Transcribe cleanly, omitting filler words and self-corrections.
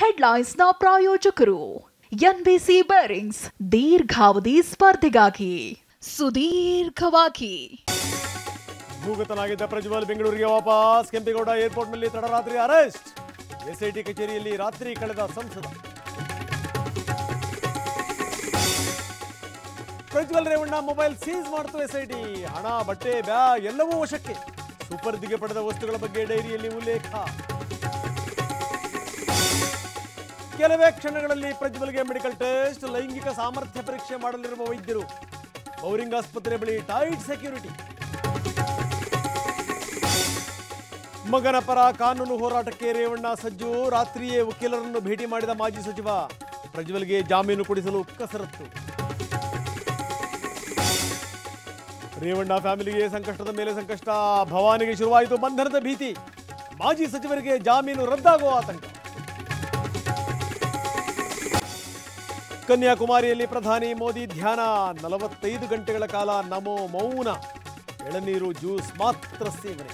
ಹೆಡ್ಲೈನ್ಸ್ನ ಪ್ರಾಯೋಜಕರು NBC bearings ದೀರ್ಘಾವಧಿ ಸ್ಪರ್ಧೆಗಾಗಿ ಸುದೀರ್ಘವಾಗಿ ಭೂಗತನಾಗಿದ್ದ ಪ್ರಜ್ವಲ್ ಬೆಂಗಳೂರಿಗೆ ವಾಪಸ್. ಕೆಂಪೇಗೌಡ ಏರ್ಪೋರ್ಟ್ನಲ್ಲಿ ತಡರಾತ್ರಿ ಅರೆಸ್ಟ್. ಎಸ್ಐಟಿ ಕಚೇರಿಯಲ್ಲಿ ರಾತ್ರಿ ಕಳೆದ ಸಂಸದ. ಪ್ರಜ್ವಲ್ ರೇವಣ್ಣ ಮೊಬೈಲ್ ಸೀಸ್ ಮಾಡಿತು ಎಸ್ಐಟಿ. ಹಣ, ಬಟ್ಟೆ, ಬ್ಯಾಗ್ ಎಲ್ಲವೂ ವಶಕ್ಕೆ. ಸುಪರ್ದಿಗೆ ಪಡೆದ ವಸ್ತುಗಳ ಬಗ್ಗೆ ಡೈರಿಯಲ್ಲಿ ಉಲ್ಲೇಖ. ಕೆಲವೇ ಕ್ಷಣಗಳಲ್ಲಿ ಪ್ರಜ್ವಲ್ಗೆ ಮೆಡಿಕಲ್ ಟೆಸ್ಟ್. ಲೈಂಗಿಕ ಸಾಮರ್ಥ್ಯ ಪರೀಕ್ಷೆ ಮಾಡಲಿರುವ ವೈದ್ಯರು. ಬೌರಿಂಗ್ ಆಸ್ಪತ್ರೆ ಬಳಿ ಟೈಟ್ ಸೆಕ್ಯೂರಿಟಿ. ಮಗನ ಪರ ಕಾನೂನು ಹೋರಾಟಕ್ಕೆ ರೇವಣ್ಣ ಸಜ್ಜು. ರಾತ್ರಿಯೇ ವಕೀಲರನ್ನು ಭೇಟಿ ಮಾಡಿದ ಮಾಜಿ ಸಚಿವ. ಪ್ರಜ್ವಲ್ಗೆ ಜಾಮೀನು ಕೊಡಿಸಲು ಕಸರತ್ತು. ರೇವಣ್ಣ ಫ್ಯಾಮಿಲಿಗೆ ಸಂಕಷ್ಟದ ಮೇಲೆ ಸಂಕಷ್ಟ. ಭವಾನಿಗೆ ಶುರುವಾಯಿತು ಬಂಧನದ ಭೀತಿ. ಮಾಜಿ ಸಚಿವರಿಗೆ ಜಾಮೀನು ರದ್ದಾಗುವ ಆತಂಕ. ಕನ್ಯಾಕುಮಾರಿಯಲ್ಲಿ ಪ್ರಧಾನಿ ಮೋದಿ ಧ್ಯಾನ. 45 ಗಂಟೆಗಳ ಕಾಲ ನಮೋ ಮೌನ. ಎಳನೀರು ಜ್ಯೂಸ್ ಮಾತ್ರ ಸೇವನೆ.